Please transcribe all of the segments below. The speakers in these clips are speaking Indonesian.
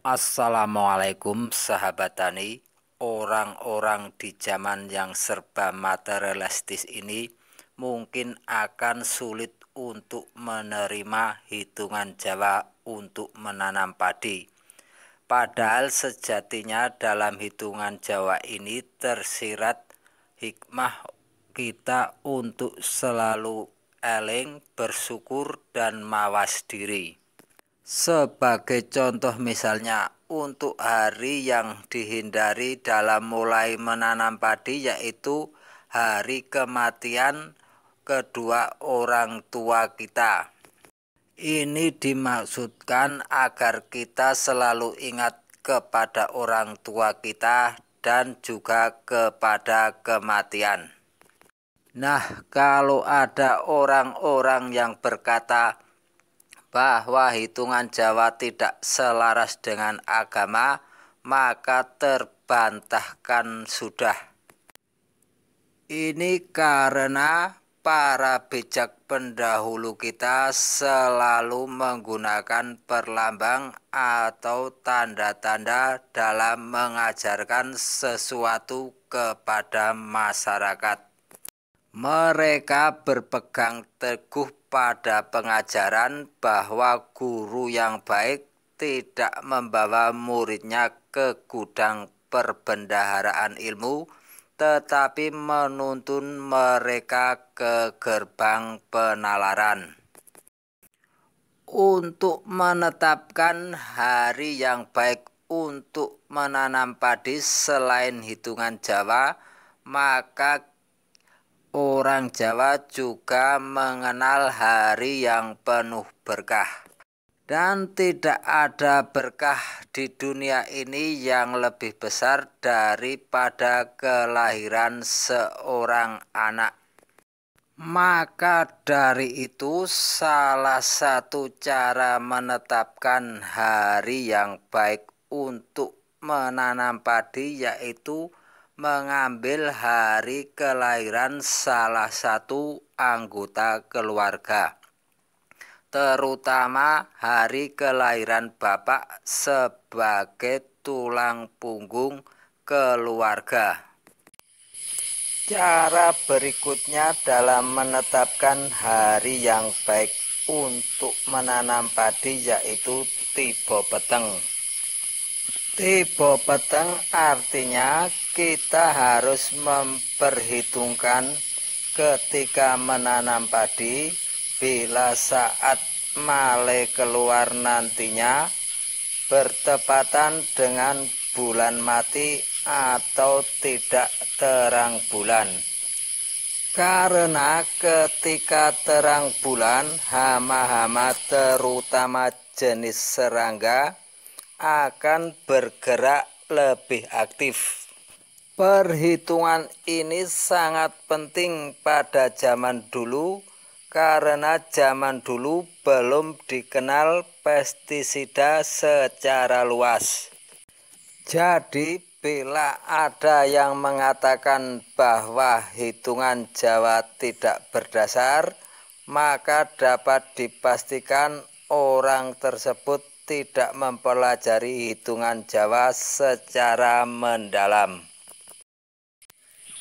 Assalamualaikum sahabat tani. Orang-orang di zaman yang serba materialistis ini mungkin akan sulit untuk menerima hitungan Jawa untuk menanam padi. Padahal sejatinya dalam hitungan Jawa ini tersirat hikmah kita untuk selalu eling, bersyukur, dan mawas diri. Sebagai contoh misalnya untuk hari yang dihindari dalam mulai menanam padi yaitu hari kematian kedua orang tua kita. Ini dimaksudkan agar kita selalu ingat kepada orang tua kita dan juga kepada kematian. Nah, kalau ada orang-orang yang berkata bahwa hitungan Jawa tidak selaras dengan agama, maka terbantahkan sudah. Ini karena para bijak pendahulu kita selalu menggunakan perlambang atau tanda-tanda dalam mengajarkan sesuatu kepada masyarakat. Mereka berpegang teguh pada pengajaran bahwa guru yang baik tidak membawa muridnya ke gudang perbendaharaan ilmu, tetapi menuntun mereka ke gerbang penalaran. Untuk menetapkan hari yang baik untuk menanam padi selain hitungan Jawa, maka orang Jawa juga mengenal hari yang penuh berkah. Dan tidak ada berkah di dunia ini yang lebih besar daripada kelahiran seorang anak. Maka dari itu salah satu cara menetapkan hari yang baik untuk menanam padi yaitu mengambil hari kelahiran salah satu anggota keluarga, terutama hari kelahiran bapak sebagai tulang punggung keluarga. Cara berikutnya dalam menetapkan hari yang baik untuk menanam padi yaitu tiba peteng. Tiba peteng artinya kita harus memperhitungkan ketika menanam padi bila saat male keluar nantinya bertepatan dengan bulan mati atau tidak terang bulan. Karena ketika terang bulan hama-hama terutama jenis serangga akan bergerak lebih aktif. Perhitungan ini sangat penting pada zaman dulu karena zaman dulu belum dikenal pestisida secara luas. Jadi bila ada yang mengatakan bahwa hitungan Jawa tidak berdasar, maka dapat dipastikan orang tersebut tidak mempelajari hitungan Jawa secara mendalam.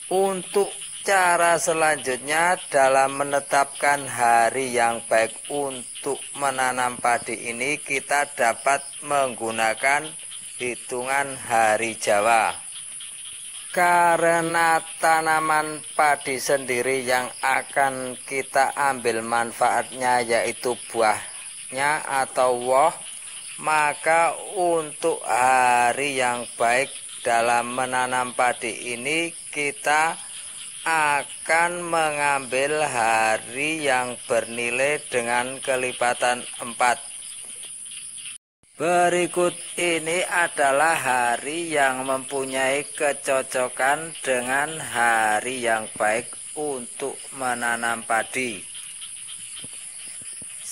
Untuk cara selanjutnya dalam menetapkan hari yang baik untuk menanam padi ini kita dapat menggunakan hitungan hari Jawa. Karena tanaman padi sendiri yang akan kita ambil manfaatnya yaitu buahnya atau woh, maka untuk hari yang baik dalam menanam padi ini kita akan mengambil hari yang bernilai dengan kelipatan 4. Berikut ini adalah hari yang mempunyai kecocokan dengan hari yang baik untuk menanam padi.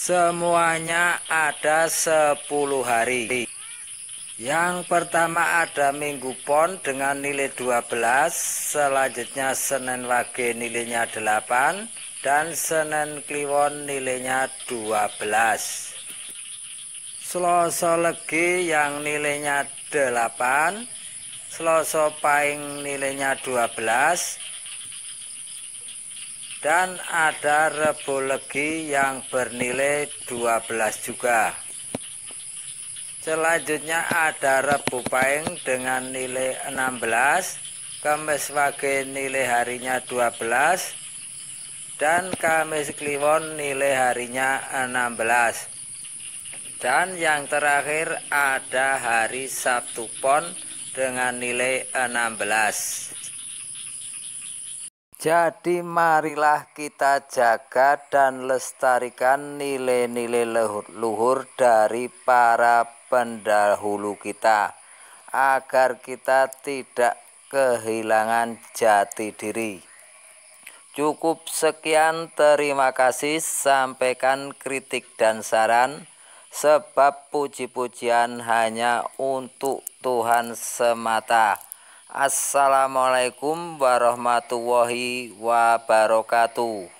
Semuanya ada 10 hari. Yang pertama ada Minggu Pon dengan nilai 12, selanjutnya Senin Wage nilainya 8, dan Senin Kliwon nilainya 12. Selasa Legi yang nilainya 8, Selasa Pahing nilainya 12, dan ada Rebo Legi yang bernilai 12 juga. Selanjutnya ada Rebo Pahing dengan nilai 16, Kamis Wage nilai harinya 12, dan Kamis Kliwon nilai harinya 16. Dan yang terakhir ada hari Sabtu Pon dengan nilai 16. Jadi marilah kita jaga dan lestarikan nilai-nilai luhur dari para pendahulu kita, agar kita tidak kehilangan jati diri. Cukup sekian, terima kasih. Sampaikan kritik dan saran, sebab puji-pujian hanya untuk Tuhan semata. Assalamualaikum warahmatullahi wabarakatuh.